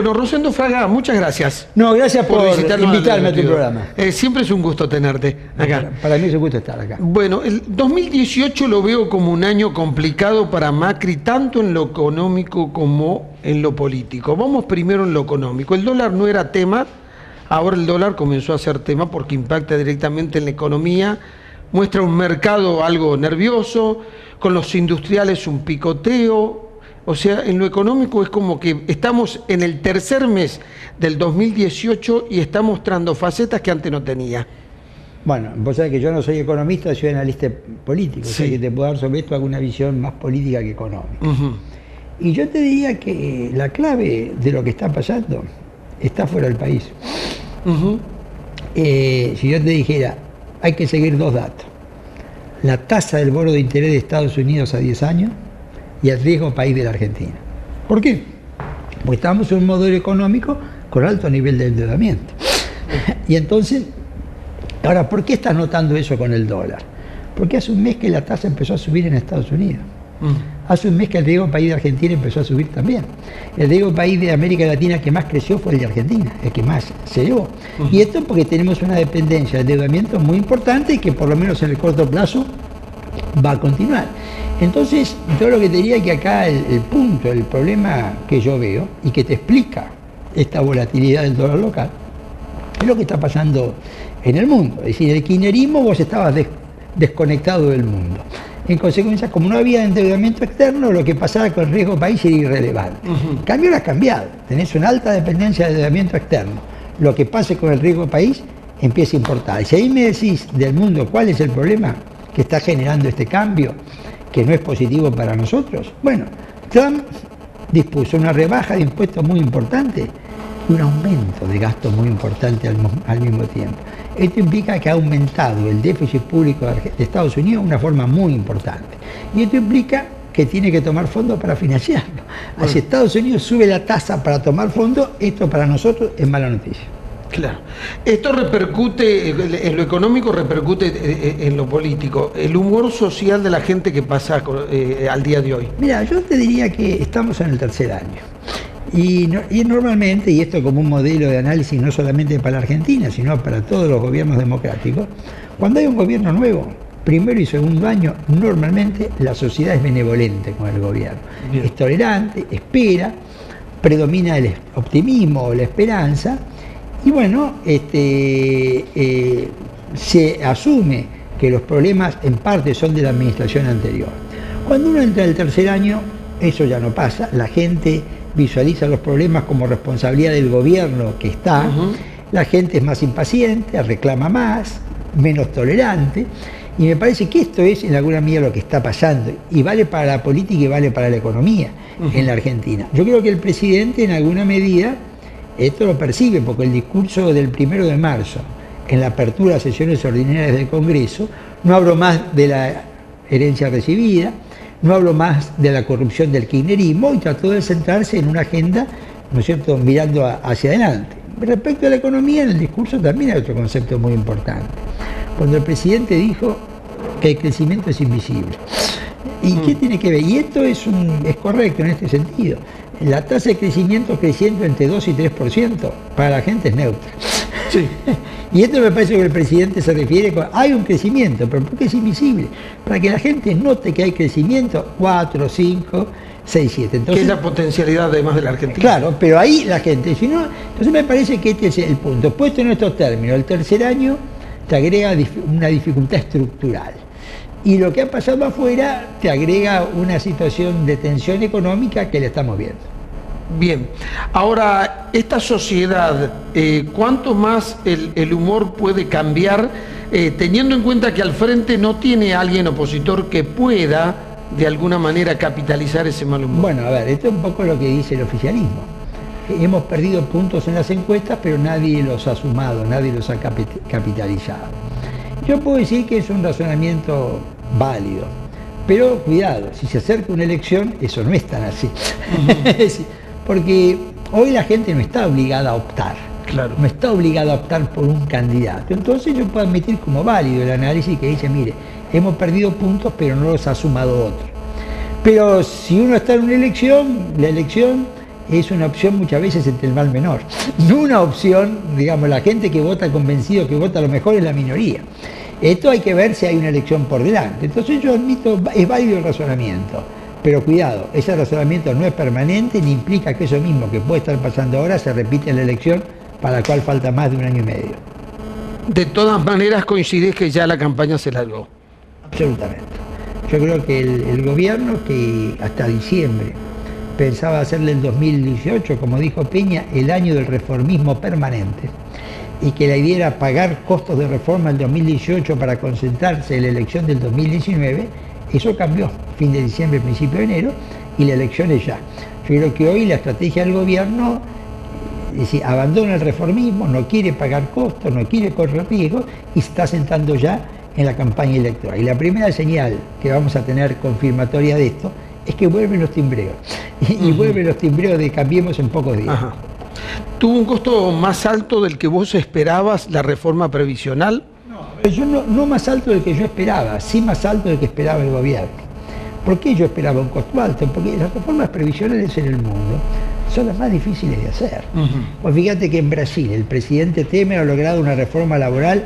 Bueno, Rosendo Fraga, muchas gracias. No, gracias por visitarnos invitarme a tu programa. Siempre es un gusto tenerte acá. Para mí es un gusto estar acá. Bueno, el 2018 lo veo como un año complicado para Macri, tanto en lo económico como en lo político. Vamos primero en lo económico. El dólar no era tema, ahora el dólar comenzó a ser tema porque impacta directamente en la economía, muestra un mercado algo nervioso, con los industriales un picoteo. O sea, en lo económico es como que estamos en el tercer mes del 2018 y está mostrando facetas que antes no tenía. Bueno, vos sabés que yo no soy economista, soy analista político, Sí. o sea que te puedo dar sobre esto alguna visión más política que económica. Y yo te diría que la clave de lo que está pasando está fuera del país. Si yo te dijera, hay que seguir dos datos. La tasa del bono de interés de Estados Unidos a 10 años y el riesgo país de la Argentina. ¿Por qué? Porque estamos en un modelo económico con alto nivel de endeudamiento. Y entonces, ahora, ¿por qué estás notando eso con el dólar? Porque hace un mes que la tasa empezó a subir en Estados Unidos. Hace un mes que el riesgo país de Argentina empezó a subir también. El riesgo país de América Latina que más creció fue el de Argentina, el que más se llevó. Y esto porque tenemos una dependencia de endeudamiento muy importante y que por lo menos en el corto plazo va a continuar. Entonces, yo lo que te diría es que acá el punto, el problema que yo veo y que te explica esta volatilidad del dólar local, es lo que está pasando en el mundo. Es decir, el kirchnerismo vos estabas desconectado del mundo. En consecuencia, como no había endeudamiento externo, lo que pasaba con el riesgo país era irrelevante. En cambio, lo has cambiado. Tenés una alta dependencia de endeudamiento externo. Lo que pase con el riesgo país empieza a importar. Y si ahí me decís del mundo cuál es el problema que está generando este cambio, que no es positivo para nosotros, bueno, Trump dispuso una rebaja de impuestos muy importante y un aumento de gastos muy importante al mismo tiempo. Esto implica que ha aumentado el déficit público de Estados Unidos de una forma muy importante. Y esto implica que tiene que tomar fondos para financiarlo. Si Estados Unidos sube la tasa para tomar fondos, esto para nosotros es mala noticia. Claro. Esto repercute, en lo económico repercute en lo político. El humor social de la gente que pasa al día de hoy. Mira, yo te diría que estamos en el tercer año. Y normalmente, y esto como un modelo de análisis no solamente para la Argentina, sino para todos los gobiernos democráticos, cuando hay un gobierno nuevo, primero y segundo año, normalmente la sociedad es benevolente con el gobierno. Bien. Es tolerante, espera, predomina el optimismo o la esperanza, y bueno, se asume que los problemas en parte son de la administración anterior. Cuando uno entra al tercer año, eso ya no pasa, la gente visualiza los problemas como responsabilidad del gobierno que está, la gente es más impaciente, reclama más, menos tolerante, y me parece que esto es en alguna medida lo que está pasando, y vale para la política y vale para la economía en la Argentina. Yo creo que el presidente en alguna medida esto lo percibe, porque el discurso del 1 de marzo, en la apertura de sesiones ordinarias del Congreso, no habló más de la herencia recibida, no habló más de la corrupción del kirchnerismo y trató de centrarse en una agenda, ¿no es cierto?, mirando hacia adelante. Respecto a la economía, en el discurso también hay otro concepto muy importante. Cuando el presidente dijo que el crecimiento es invisible. ¿Y qué tiene que ver? Y esto es correcto en este sentido. La tasa de crecimiento creciendo entre 2 y 3%, para la gente es neutra. Sí. Y esto me parece que el presidente se refiere con, hay un crecimiento, pero ¿por qué es invisible? Para que la gente note que hay crecimiento, 4, 5, 6, 7. Entonces, que es la potencialidad además de la Argentina. Claro, pero ahí la gente, si no, entonces me parece que este es el punto. Puesto en estos términos, el tercer año te agrega una dificultad estructural. Y lo que ha pasado afuera te agrega una situación de tensión económica que la estamos viendo. Bien, ahora, esta sociedad, ¿cuánto más el humor puede cambiar, teniendo en cuenta que al frente no tiene alguien opositor que pueda, de alguna manera, capitalizar ese mal humor? Bueno, a ver, esto es un poco lo que dice el oficialismo. Hemos perdido puntos en las encuestas, pero nadie los ha sumado, nadie los ha capitalizado. Yo puedo decir que es un razonamiento válido, pero cuidado, si se acerca una elección, eso no es tan así. Porque hoy la gente no está obligada a optar, claro, no está obligada a optar por un candidato. Entonces yo puedo admitir como válido el análisis que dice, mire, hemos perdido puntos, pero no los ha sumado otro. Pero si uno está en una elección, la elección es una opción muchas veces entre el mal menor. No una opción, digamos, la gente que vota convencido que vota a lo mejor es la minoría. Esto hay que ver si hay una elección por delante. Entonces yo admito, es válido el razonamiento, pero cuidado, ese razonamiento no es permanente ni implica que eso mismo que puede estar pasando ahora se repite en la elección para la cual falta más de 1 año y medio. De todas maneras coincides que ya la campaña se largó. Absolutamente. Yo creo que el gobierno que hasta diciembre pensaba hacerle el 2018, como dijo Peña, el año del reformismo permanente, y que la idea era pagar costos de reforma el 2018 para concentrarse en la elección del 2019, eso cambió, fin de diciembre, principio de enero, y la elección es ya. Yo creo que hoy la estrategia del gobierno es decir, abandona el reformismo, no quiere pagar costos, no quiere correr riesgos y se está sentando ya en la campaña electoral. Y la primera señal que vamos a tener confirmatoria de esto es que vuelven los timbreos. Y vuelven los timbreos de Cambiemos en pocos días. Ajá. ¿Tuvo un costo más alto del que vos esperabas la reforma previsional? No más alto del que yo esperaba, sí más alto del que esperaba el gobierno. ¿Por qué yo esperaba un costo alto? Porque las reformas previsionales en el mundo son las más difíciles de hacer. Pues fíjate que en Brasil el presidente Temer ha logrado una reforma laboral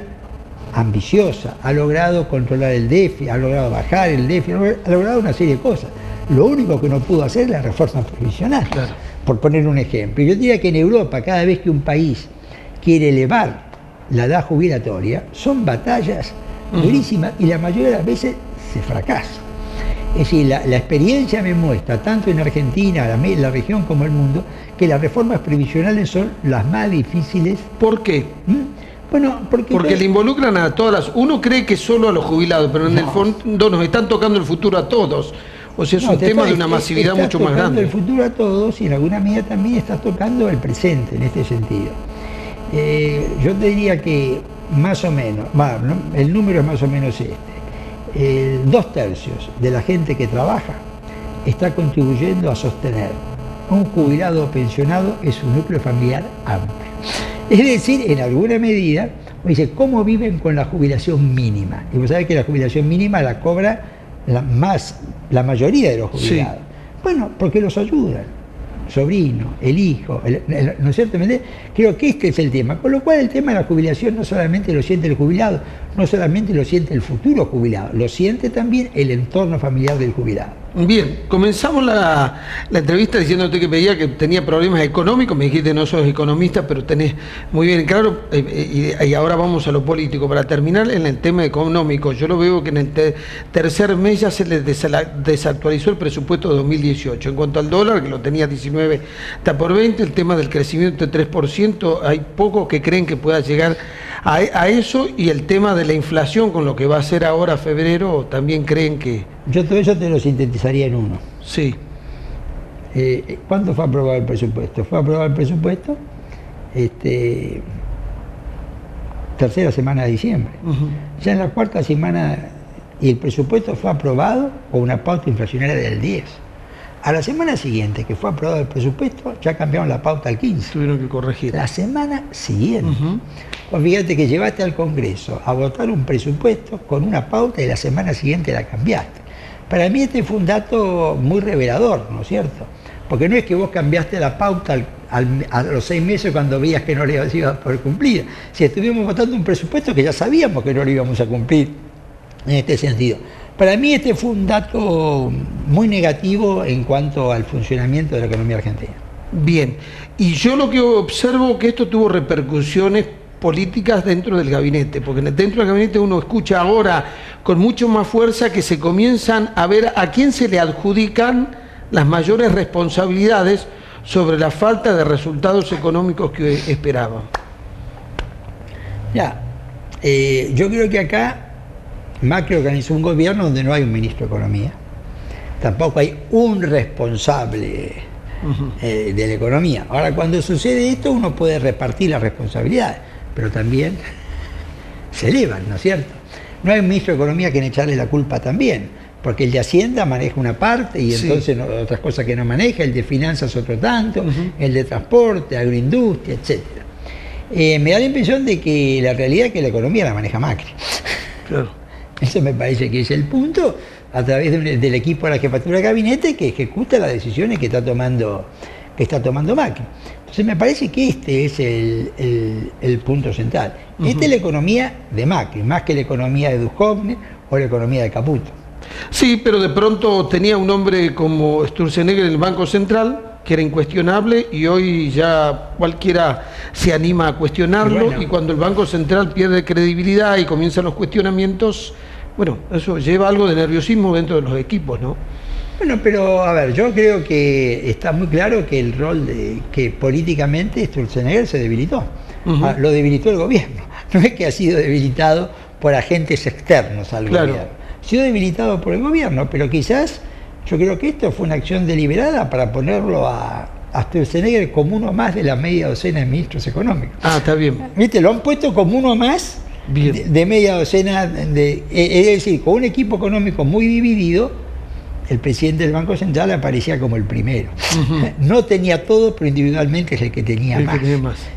ambiciosa, ha logrado controlar el déficit, ha logrado bajar el déficit, ha logrado una serie de cosas. Lo único que no pudo hacer es la reforma previsional, claro, por poner un ejemplo. Y yo diría que en Europa, cada vez que un país quiere elevar la edad jubilatoria, son batallas durísimas y la mayoría de las veces se fracasa. Es decir, la experiencia me muestra, tanto en Argentina, la región como el mundo, que las reformas previsionales son las más difíciles. ¿Por qué? Bueno, porque le involucran a todas las... Uno cree que solo a los jubilados, pero en el fondo nos están tocando el futuro a todos. O sea, es un tema de una masividad mucho más grande. El futuro a todos y en alguna medida también está tocando el presente en este sentido. Yo te diría que más o menos, el número es más o menos este. 2/3 de la gente que trabaja está contribuyendo a sostener un jubilado o pensionado en su núcleo familiar amplio. Es decir, en alguna medida, dice, ¿cómo viven con la jubilación mínima? Y vos sabés que la jubilación mínima la cobra la mayoría de los jubilados. Sí. Bueno, porque los ayudan. Sobrino, el hijo, ¿no es cierto? Creo que este es el tema. Con lo cual el tema de la jubilación no solamente lo siente el jubilado, no solamente lo siente el futuro jubilado, lo siente también el entorno familiar del jubilado. Bien, comenzamos la entrevista diciéndote que pedía que tenía problemas económicos, me dijiste no sos economista, pero tenés muy bien claro, y ahora vamos a lo político. Para terminar en el tema económico, yo lo veo que en el tercer mes ya se le desactualizó el presupuesto de 2018. En cuanto al dólar, que lo tenía 19, está por 20, el tema del crecimiento de 3%, hay pocos que creen que pueda llegar a eso, y el tema de la inflación con lo que va a ser ahora febrero, también creen que... Yo todo eso te lo sintetizaría en uno. Sí. ¿Cuándo fue aprobado el presupuesto? Fue aprobado el presupuesto tercera semana de diciembre. Ya en la cuarta semana, y el presupuesto fue aprobado con una pauta inflacionaria del 10. A la semana siguiente que fue aprobado el presupuesto, ya cambiaron la pauta al 15. Tuvieron que corregir. La semana siguiente. Pues fíjate que llevaste al Congreso a votar un presupuesto con una pauta y la semana siguiente la cambiaste. Para mí este fue un dato muy revelador, ¿no es cierto? Porque no es que vos cambiaste la pauta a los 6 meses cuando veías que no le ibas a poder cumplir. Si estuvimos votando un presupuesto que ya sabíamos que no lo íbamos a cumplir en este sentido. Para mí este fue un dato muy negativo en cuanto al funcionamiento de la economía argentina. Bien, y yo lo que observo que esto tuvo repercusiones políticas dentro del gabinete, porque dentro del gabinete uno escucha ahora con mucho más fuerza que se comienzan a ver a quién se le adjudican las mayores responsabilidades sobre la falta de resultados económicos que esperaban. Ya, yo creo que acá Macri organizó un gobierno donde no hay un ministro de Economía, tampoco hay un responsable de la economía. Ahora, cuando sucede esto, uno puede repartir las responsabilidades, pero también se elevan, ¿no es cierto? No hay un ministro de Economía que echarle la culpa también, porque el de Hacienda maneja una parte y entonces otras cosas que no maneja, el de Finanzas otro tanto, el de Transporte, Agroindustria, etc. Me da la impresión de que la realidad es que la economía la maneja Macri. Claro. Eso me parece que es el punto, a través del equipo de la jefatura de gabinete que ejecuta las decisiones que está tomando que está tomando Macri. Entonces me parece que este es el punto central. Esta es la economía de Macri, más que la economía de Duhovne o la economía de Caputo. Sí, pero de pronto tenía un hombre como Sturzenegger en el Banco Central, que era incuestionable, y hoy ya cualquiera se anima a cuestionarlo, y cuando el Banco Central pierde credibilidad y comienzan los cuestionamientos, bueno, eso lleva algo de nerviosismo dentro de los equipos, ¿no? Bueno, pero a ver, yo creo que está muy claro que el rol que políticamente Sturzenegger se debilitó. Lo debilitó el gobierno. No es que ha sido debilitado por agentes externos al gobierno. Ha sido debilitado por el gobierno, pero quizás yo creo que esto fue una acción deliberada para ponerlo a Sturzenegger como uno más de la media docena de ministros económicos. Ah, está bien. ¿Viste? Lo han puesto como uno más de media docena, es decir, con un equipo económico muy dividido. El presidente del Banco Central aparecía como el primero. No tenía todo, pero individualmente es el que tenía más.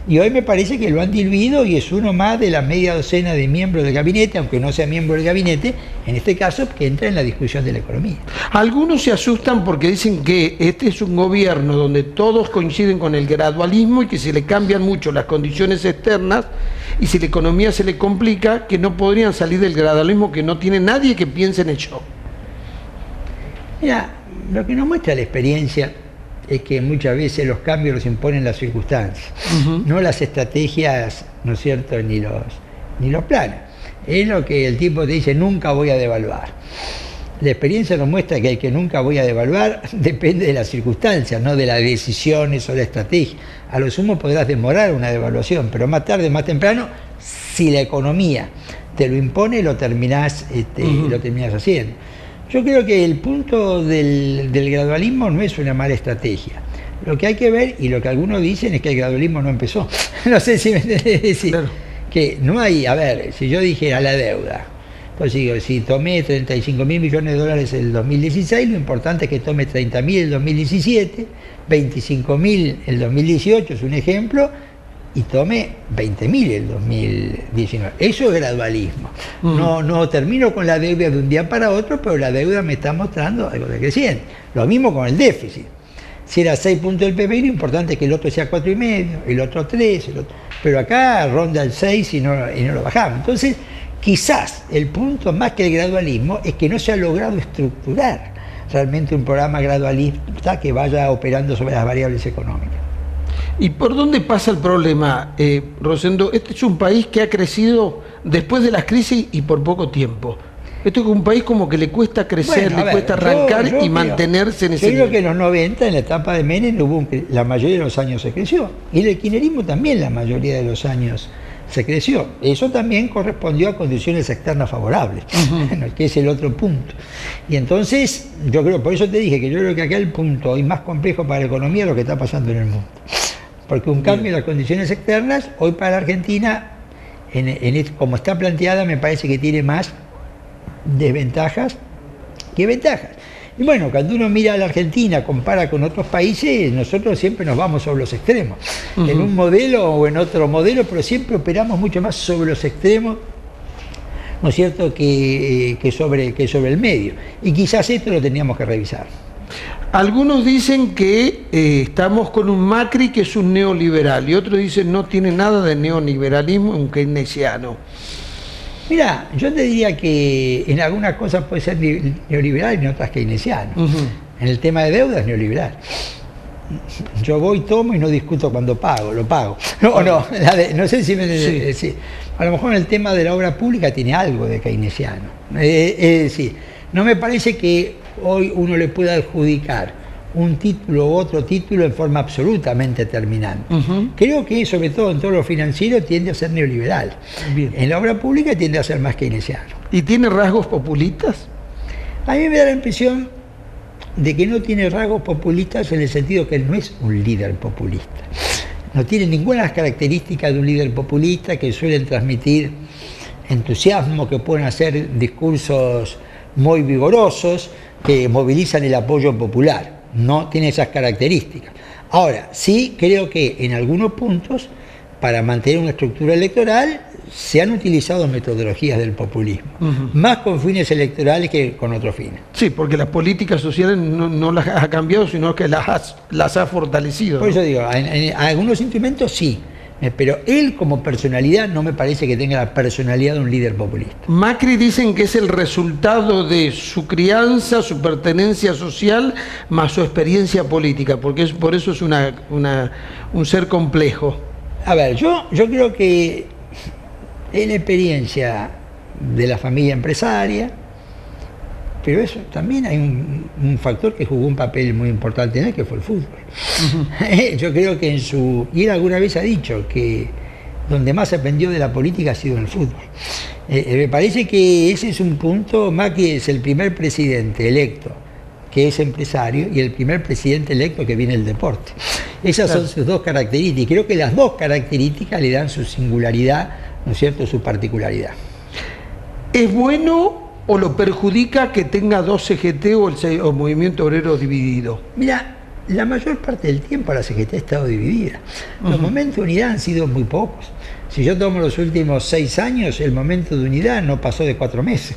Y hoy me parece que lo han diluido y es uno más de la media docena de miembros del gabinete, aunque no sea miembro del gabinete, en este caso, que entra en la discusión de la economía. Algunos se asustan porque dicen que este es un gobierno donde todos coinciden con el gradualismo y que se le cambian mucho las condiciones externas, y si la economía se le complica, que no podrían salir del gradualismo, que no tiene nadie que piense en ello. Mira, lo que nos muestra la experiencia es que muchas veces los cambios los imponen las circunstancias, no las estrategias, ¿no es cierto?, ni los planes. Es lo que el tipo te dice, nunca voy a devaluar. La experiencia nos muestra que el que nunca voy a devaluar depende de las circunstancias, no de las decisiones o la estrategia. A lo sumo podrás demorar una devaluación, pero más tarde, más temprano, si la economía te lo impone, lo terminás haciendo. Yo creo que el punto del gradualismo no es una mala estrategia. Lo que hay que ver, y lo que algunos dicen, es que el gradualismo no empezó. No sé si me entendés decir. Claro. Que no hay, a ver, si yo dijera la deuda, pues digo, si tomé 35.000 millones de dólares en el 2016, lo importante es que tome 30.000 en el 2017, 25.000 en el 2018, es un ejemplo, y tome 20.000 en el 2019. Eso es gradualismo. No termino con la deuda de un día para otro, pero la deuda me está mostrando algo decreciente. Lo mismo con el déficit. Si era 6 puntos del PBI, lo importante es que el otro sea 4,5, el otro 3, pero acá ronda el 6 y no lo bajamos. Entonces, quizás el punto más que el gradualismo es que no se ha logrado estructurar realmente un programa gradualista que vaya operando sobre las variables económicas. ¿Y por dónde pasa el problema, Rosendo? Este es un país que ha crecido después de las crisis y por poco tiempo. Esto es un país como que le cuesta crecer, le cuesta arrancar y mantenerse en ese nivel. Yo creo que en los 90, en la etapa de Menem, la mayoría de los años se creció. Y en el kirchnerismo también la mayoría de los años se creció. Eso también correspondió a condiciones externas favorables, que es el otro punto. Y entonces, yo creo, por eso te dije que yo creo que acá el punto hoy más complejo para la economía es lo que está pasando en el mundo. Porque un cambio en las condiciones externas, hoy para la Argentina, como está planteada, me parece que tiene más desventajas que ventajas. Y bueno, cuando uno mira a la Argentina, compara con otros países, nosotros siempre nos vamos sobre los extremos. En un modelo o en otro modelo, pero siempre operamos mucho más sobre los extremos, ¿no es cierto?, que sobre el medio. Y quizás esto lo teníamos que revisar. Algunos dicen que estamos con un Macri que es un neoliberal y otros dicen no tiene nada de neoliberalismo, un keynesiano. Mira, yo te diría que en algunas cosas puede ser neoliberal y en otras keynesiano. En el tema de deuda es neoliberal. Yo voy, tomo y no discuto cuando pago, lo pago. No sé si me entiendes. Sí. A lo mejor en el tema de la obra pública tiene algo de keynesiano. Es decir, no me parece que hoy uno le pueda adjudicar un título u otro título en forma absolutamente terminante. Creo que sobre todo en todo lo financiero tiende a ser neoliberal. Bien. En la obra pública tiende a ser más keynesiano. ¿Y tiene rasgos populistas? A mí me da la impresión de que no tiene rasgos populistas en el sentido que él no es un líder populista. No tiene ninguna de las características de un líder populista que suelen transmitir entusiasmo, que pueden hacer discursos muy vigorosos, que movilizan el apoyo popular. No tiene esas características. Ahora, sí creo que en algunos puntos, para mantener una estructura electoral, se han utilizado metodologías del populismo, más con fines electorales que con otros fines. Sí, porque las políticas sociales no las ha cambiado, sino que las ha fortalecido. Por eso digo, en algunos instrumentos sí, pero él como personalidad no me parece que tenga la personalidad de un líder populista. Macri dicen que es el resultado de su crianza, su pertenencia social, más su experiencia política, porque por eso es un ser complejo. A ver, yo creo que es la experiencia de la familia empresaria, pero eso también hay un factor que jugó un papel muy importante en él, que fue el fútbol. Yo creo que y él alguna vez ha dicho que donde más aprendió de la política ha sido en el fútbol. Me parece que ese es un punto. Macri es el primer presidente electo que es empresario y el primer presidente electo que viene del deporte. Esas son sus dos características. Creo que las dos características le dan su singularidad, ¿no es cierto?, su particularidad. ¿Es bueno o lo perjudica que tenga dos CGT o Movimiento Obrero dividido? Mira, la mayor parte del tiempo la CGT ha estado dividida. Los momentos de unidad han sido muy pocos. Si yo tomo los últimos 6 años, el momento de unidad no pasó de 4 meses.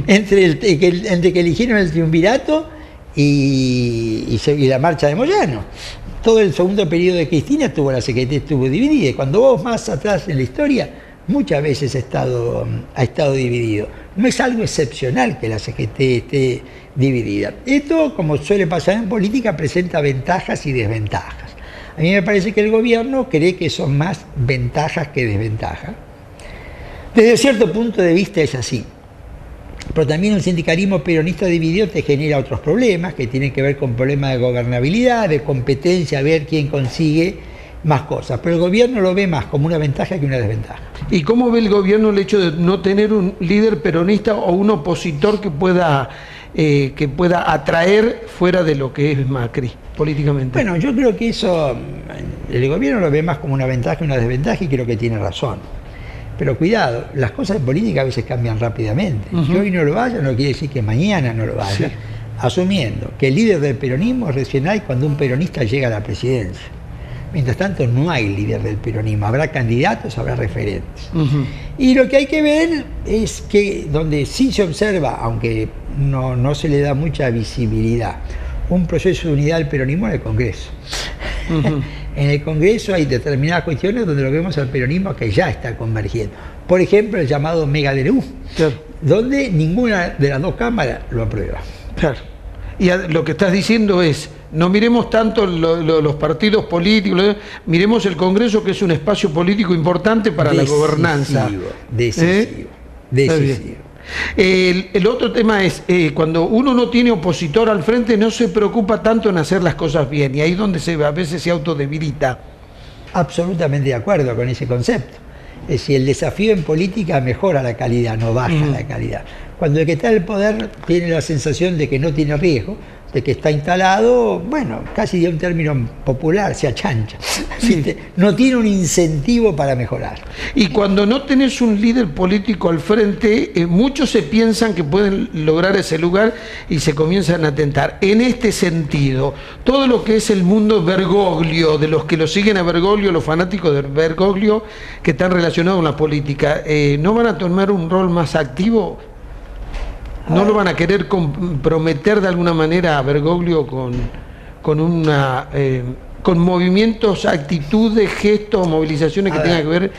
Entre que eligieron el triunvirato y la marcha de Moyano. Todo el segundo periodo de Cristina la CGT estuvo dividida. Y cuando vos más atrás en la historia, muchas veces ha estado dividido. No es algo excepcional que la CGT esté dividida. Esto, como suele pasar en política, presenta ventajas y desventajas. A mí me parece que el gobierno cree que son más ventajas que desventajas. Desde cierto punto de vista es así. Pero también un sindicalismo peronista dividido te genera otros problemas que tienen que ver con problemas de gobernabilidad, de competencia, ver quién consigue más cosas. Pero el gobierno lo ve más como una ventaja que una desventaja. ¿Y cómo ve el gobierno el hecho de no tener un líder peronista o un opositor que pueda atraer fuera de lo que es Macri políticamente? Bueno, yo creo que eso el gobierno lo ve más como una ventaja que una desventaja y creo que tiene razón. Pero cuidado, las cosas en política a veces cambian rápidamente. Que hoy no lo vaya no quiere decir que mañana no lo vaya. Sí. Asumiendo que el líder del peronismo es regional cuando un peronista llega a la presidencia. Mientras tanto no hay líder del peronismo, habrá candidatos, habrá referentes. Y lo que hay que ver es que donde sí se observa, aunque no se le da mucha visibilidad, un proceso de unidad del peronismo en el Congreso. En el Congreso hay determinadas cuestiones donde lo vemos al peronismo que ya está convergiendo. Por ejemplo, el llamado Megaderú, donde ninguna de las dos cámaras lo aprueba. Claro. Y lo que estás diciendo es, no miremos tanto los partidos políticos, miremos el Congreso, que es un espacio político importante para la gobernanza. Decisivo. El otro tema es, cuando uno no tiene opositor al frente, no se preocupa tanto en hacer las cosas bien, y ahí es donde a veces se autodebilita. Absolutamente de acuerdo con ese concepto. Es decir, el desafío en política mejora la calidad, no baja la calidad. Cuando el que está en el poder tiene la sensación de que no tiene riesgo, de que está instalado, bueno, casi de un término popular, se achancha. Sí. No tiene un incentivo para mejorar. Y cuando no tenés un líder político al frente, muchos se piensan que pueden lograr ese lugar y se comienzan a tentar. En este sentido, todo lo que es el mundo Bergoglio, de los que lo siguen a Bergoglio, los fanáticos de Bergoglio, que están relacionados con la política, ¿no van a tomar un rol más activo? ¿No lo van a querer comprometer de alguna manera a Bergoglio con movimientos, actitudes, gestos, movilizaciones que tengan que ver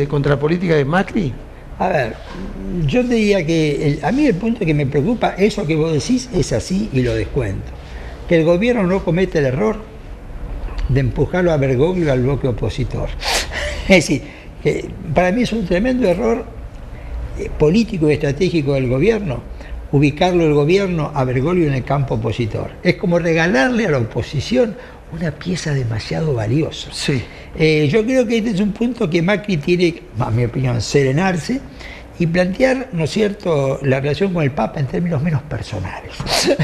contra la política de Macri? A ver, yo te diría que a mí el punto que me preocupa, eso que vos decís es así y lo descuento. Que el gobierno no cometa el error de empujarlo a Bergoglio al bloque opositor. Es decir, que para mí es un tremendo error político y estratégico del gobierno, ubicarlo el gobierno a Bergoglio en el campo opositor. Es como regalarle a la oposición una pieza demasiado valiosa. Sí. Yo creo que este es un punto que Macri tiene, a mi opinión, serenarse y plantear, ¿no es cierto?, la relación con el Papa en términos menos personales.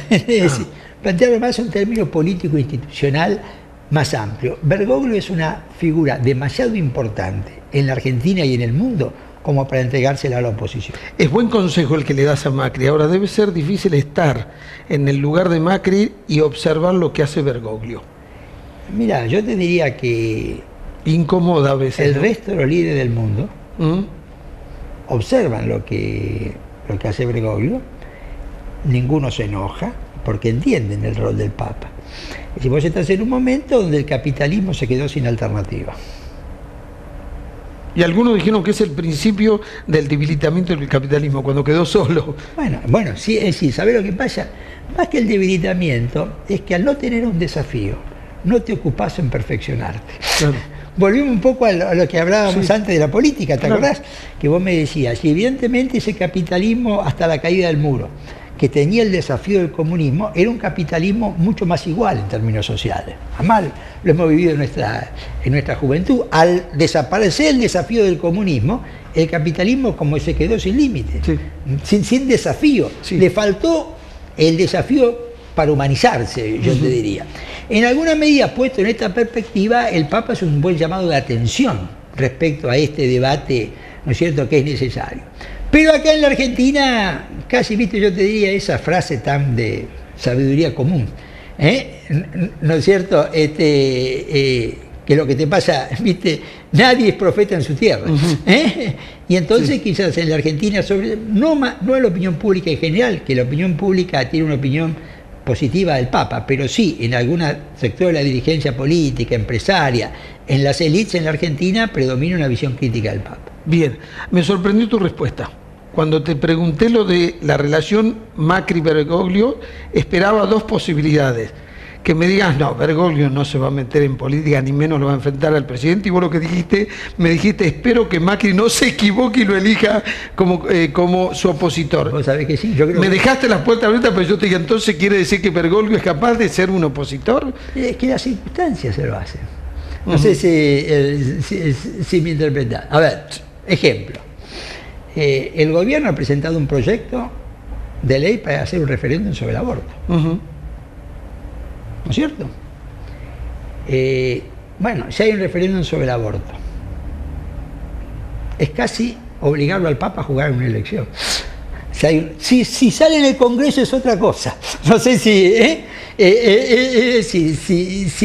Es decir, plantearlo más en términos político e institucional más amplio. Bergoglio es una figura demasiado importante en la Argentina y en el mundo como para entregársela a la oposición. Es buen consejo el que le das a Macri. Ahora, debe ser difícil estar en el lugar de Macri y observar lo que hace Bergoglio. Mira, yo te diría que Incomoda a veces. El ¿no? resto de los líderes del mundo ¿Mm? observan lo que hace Bergoglio, ninguno se enoja, porque entienden el rol del Papa. Es decir, vos estás en un momento donde el capitalismo se quedó sin alternativa. Y algunos dijeron que es el principio del debilitamiento del capitalismo, cuando quedó solo. Bueno, sí, es decir, ¿sabés lo que pasa? Más que el debilitamiento, es que al no tener un desafío, no te ocupás en perfeccionarte. Claro. Volvimos un poco a lo que hablábamos Sí. antes de la política, ¿te acordás? Que vos me decías, y evidentemente ese capitalismo hasta la caída del muro, que tenía el desafío del comunismo, era un capitalismo mucho más igual en términos sociales. Además, lo hemos vivido en nuestra juventud. Al desaparecer el desafío del comunismo, el capitalismo como se quedó sin límites, Sí. sin desafío. Sí. Le faltó el desafío para humanizarse, yo te diría. En alguna medida, puesto en esta perspectiva, el Papa es un buen llamado de atención respecto a este debate, ¿no es cierto?, que es necesario. Pero acá en la Argentina, casi, viste, yo te diría esa frase tan de sabiduría común, ¿no es cierto?, que lo que te pasa, viste, nadie es profeta en su tierra. Y entonces quizás en la Argentina, no en la opinión pública en general, que la opinión pública tiene una opinión positiva del Papa, pero sí en algún sector de la dirigencia política, empresaria, en las élites en la Argentina predomina una visión crítica del Papa. Bien, me sorprendió tu respuesta. Cuando te pregunté lo de la relación Macri-Bergoglio, esperaba dos posibilidades. Que me digas, no, Bergoglio no se va a meter en política, ni menos lo va a enfrentar al presidente, y vos lo que dijiste, me dijiste, espero que Macri no se equivoque y lo elija como su opositor. Vos sabés que sí, yo creo Me que dejaste las puertas abiertas, pero yo te dije, entonces quiere decir que Bergoglio es capaz de ser un opositor. es que las circunstancias se lo hacen. No sé si me interpretás. A ver, ejemplo. El gobierno ha presentado un proyecto de ley para hacer un referéndum sobre el aborto. ¿No es cierto? Bueno, si hay un referéndum sobre el aborto, es casi obligarlo al Papa a jugar en una elección. Si sale en el Congreso es otra cosa. No sé si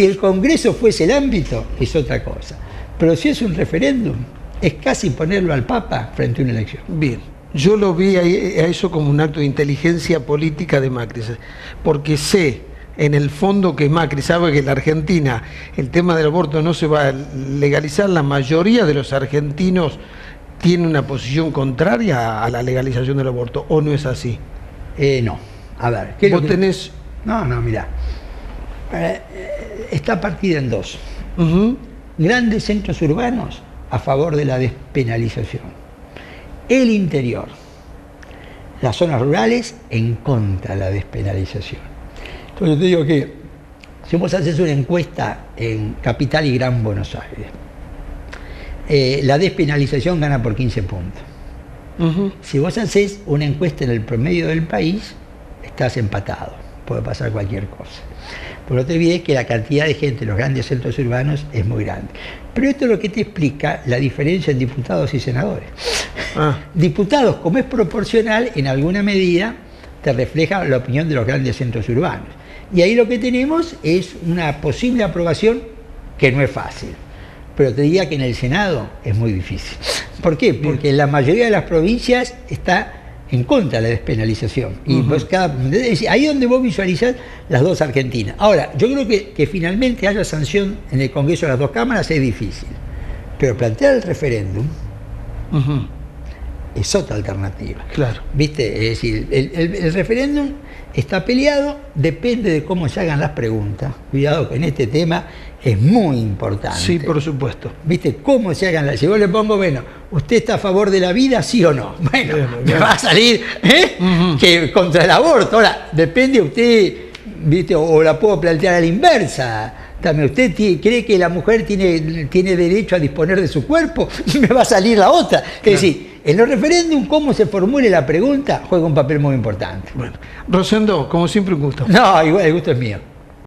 el Congreso fuese el ámbito, es otra cosa. Pero si es un referéndum, es casi ponerlo al Papa frente a una elección. Bien, yo lo vi a eso como un acto de inteligencia política de Macri, porque sé en el fondo que Macri sabe que en la Argentina el tema del aborto no se va a legalizar. La mayoría de los argentinos tiene una posición contraria a la legalización del aborto, ¿o no es así? No. A ver, ¿qué es lo Vos que... tenés... No, mirá. Está partida en dos. Grandes centros urbanos a favor de la despenalización. El interior, las zonas rurales en contra de la despenalización. Entonces yo te digo que si vos haces una encuesta en Capital y Gran Buenos Aires, la despenalización gana por 15 puntos. Si vos haces una encuesta en el promedio del país, estás empatado, puede pasar cualquier cosa. Pero no te olvides que la cantidad de gente en los grandes centros urbanos es muy grande. Pero esto es lo que te explica la diferencia en diputados y senadores. Diputados, como es proporcional, en alguna medida te refleja la opinión de los grandes centros urbanos. Y ahí lo que tenemos es una posible aprobación que no es fácil. Pero te diría que en el Senado es muy difícil. ¿Por qué? Porque la mayoría de las provincias está en contra de la despenalización. Y pues ahí es donde vos visualizás las dos Argentinas. Ahora, yo creo que finalmente haya sanción en el Congreso de las dos cámaras es difícil. Pero plantear el referéndum es otra alternativa. Claro. ¿Viste? Es decir, el referéndum está peleado, depende de cómo se hagan las preguntas. Cuidado que en este tema es muy importante. Sí, por supuesto. ¿Viste? ¿Cómo se hagan las... Si vos le pongo, bueno, ¿usted está a favor de la vida, sí o no? Bueno, me va a salir que contra el aborto. Ahora, depende usted, ¿viste? O la puedo plantear a la inversa. También, ¿usted cree que la mujer tiene derecho a disponer de su cuerpo? Me va a salir la otra. Es decir, en los referéndums, cómo se formule la pregunta, juega un papel muy importante. Bueno, Rosendo, como siempre, un gusto. No, igual el gusto es mío.